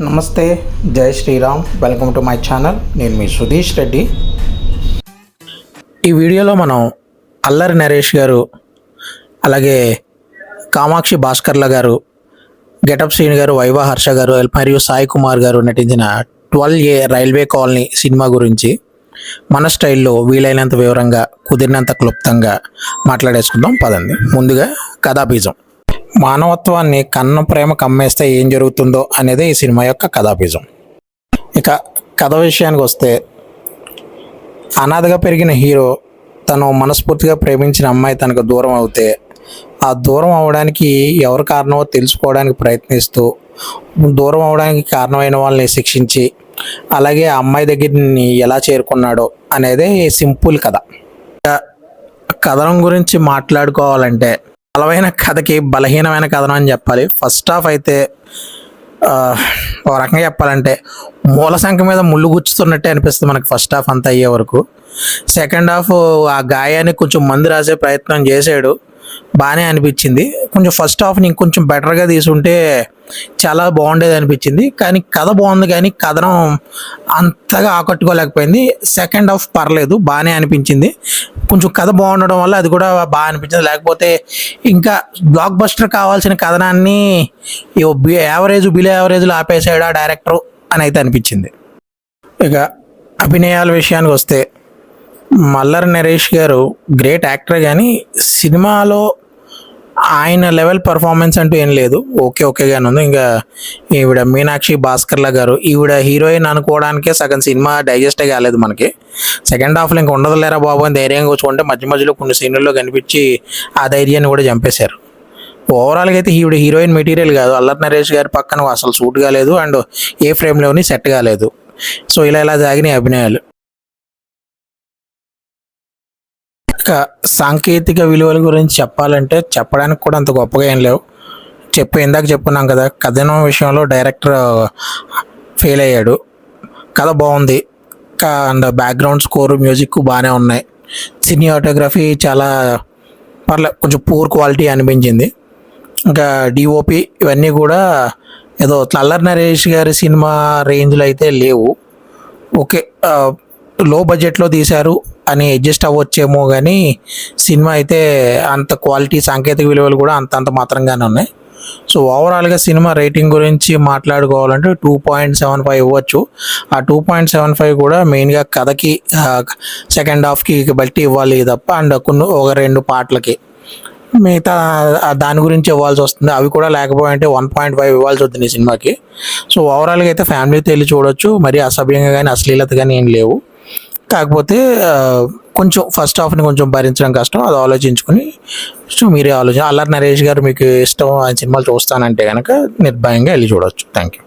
నమస్తే, జై Shri Ram. Welcome to my channel. నేను మీ సుధీష్ రెడ్డి. ఈ వీడియోలో మనం అల్లరి నరేష్ గారు, అలాగే కామాక్షి భాస్కర్ల గారు, గెటప్ శ్రీని గారు, వైవా హర్ష గారు మరియు సాయి కుమార్ గారు నటించిన 12A రైల్వే కాలనీ సినిమా గురించి మన స్టైల్లో వీలైనంత వివరంగా, కుదిరినంత క్లుప్తంగా మాట్లాడేసుకుందాం పదండి. ముందుగా కథాబీజం. మానవత్వాన్ని కన్న ప్రేమ కమ్మేస్తే ఏం జరుగుతుందో అనేది ఈ సినిమా యొక్క కథాబీజం. ఇక కథ విషయానికి వస్తే, అనాథగా పెరిగిన హీరో తను మనస్ఫూర్తిగా ప్రేమించిన అమ్మాయి తనకు దూరం అవుతే, ఆ దూరం అవడానికి ఎవరు కారణమో తెలుసుకోవడానికి ప్రయత్నిస్తూ, దూరం అవడానికి కారణమైన వాళ్ళని శిక్షించి, అలాగే ఆ అమ్మాయి దగ్గరికి ఎలా చేరుకున్నాడో అనేదే సింపుల్ కథ. కథనం గురించి మాట్లాడుకోవాలంటే, బలమైన కథకి బలహీనమైన కథనం అని చెప్పాలి. ఫస్ట్ హాఫ్ అయితే ఒక రకంగా చెప్పాలంటే మూల సంఖ్య మీద ముళ్ళు గుచ్చుతున్నట్టే అనిపిస్తుంది మనకి ఫస్ట్ హాఫ్ అంతా అయ్యే వరకు. సెకండ్ హాఫ్ ఆ గాయానికి కొంచెం మందు రాసే ప్రయత్నం చేశాడు, బాగానే అనిపించింది. కొంచెం ఫస్ట్ హాఫ్ని ఇంకొంచెం బెటర్గా తీసుంటే చాలా బాగుండేది అనిపించింది. కానీ కథ బాగుంది, కానీ కథనం అంతగా ఆకట్టుకోలేకపోయింది. సెకండ్ హాఫ్ పర్లేదు, బాగానే అనిపించింది. కొంచెం కథ బాగుండడం వల్ల అది కూడా బాగా అనిపించింది. లేకపోతే ఇంకా బ్లాక్ బస్టర్ కావాల్సిన కథనాన్ని బిలో యావరేజ్లో ఆపేసాడు ఆ డైరెక్టర్ అని అయితే అనిపించింది. ఇక అభినయాల విషయానికి వస్తే, అల్లరి నరేష్ గారు గ్రేట్ యాక్టర్, కానీ సినిమాలో ఆయన లెవెల్ పర్ఫార్మెన్స్ అంటూ ఏం లేదు. ఓకేగానే ఉంది. ఇంకా ఈవిడ మీనాక్షి భాస్కర్ల గారు, ఈవిడ హీరోయిన్ అనుకోవడానికే సగం సినిమా డైజెస్టే కాలేదు మనకి. సెకండ్ హాఫ్లో ఇంకా ఉండదులేరా బాబు అని ధైర్యంగా కూర్చుకుంటే మధ్య మధ్యలో కొన్ని సీన్లలో కనిపించి ఆ ధైర్యాన్ని కూడా చంపేశారు. ఓవరాల్గా అయితే ఈవిడ హీరోయిన్ మెటీరియల్ కాదు. అల్లరి నరేష్ గారి పక్కన అసలు సూట్ కాలేదు, అండ్ ఏ ఫ్రేమ్లోని సెట్ కాలేదు. సో ఇలా సాగినాయి అభినయాలు. సాంకేతిక విలువల గురించి చెప్పాలంటే చెప్పడానికి కూడా అంత గొప్పగా ఏం లేవు. ఇందాక చెప్పుకున్నాం కదా, కథనం విషయంలో డైరెక్టర్ ఫెయిల్ అయ్యాడు. కథ బాగుంది, అండ్ బ్యాక్గ్రౌండ్ స్కోర్, మ్యూజిక్ బాగానే ఉన్నాయి. సినిమాటోగ్రఫీ చాలా కొంచెం పూర్ క్వాలిటీ అనిపించింది. ఇంకా డిఓపి ఇవన్నీ కూడా ఏదో అల్లరి నరేష్ గారి సినిమా రేంజ్లో అయితే లేవు. ఓకే, లో బడ్జెట్లో తీశారు అని అడ్జస్ట్ అవ్వచ్చేమో, కానీ సినిమా అయితే అంత క్వాలిటీ, సాంకేతిక విలువలు కూడా అంత మాత్రంగానే ఉన్నాయి. సో ఓవరాల్గా సినిమా రేటింగ్ గురించి మాట్లాడుకోవాలంటే 2.75 ఇవ్వచ్చు. ఆ 2.75 కూడా మెయిన్గా కథకి, సెకండ్ హాఫ్కి బట్టి ఇవ్వాలి తప్ప, అండ్ ఒక 2 పాటలకి మిగతా దాని గురించి ఇవ్వాల్సి వస్తుంది. అవి కూడా లేకపోయింటే 1.5 ఇవ్వాల్సి వస్తుంది ఈ సినిమాకి. సో ఓవరాల్గా అయితే ఫ్యామిలీతో వెళ్ళి చూడొచ్చు. మరి అసభ్యంగా కానీ అశ్లీలత కానీ ఏం లేవు. కాకపోతే కొంచెం ఫస్ట్ హాఫ్ని కొంచెం భరించడం కష్టం. అది ఆలోచించుకుని మీరే అల్లరి నరేష్ గారు మీకు ఇష్టం ఆయన సినిమాలు చూస్తానంటే కనుక నిర్భయంగా వెళ్ళి చూడవచ్చు. Thank you.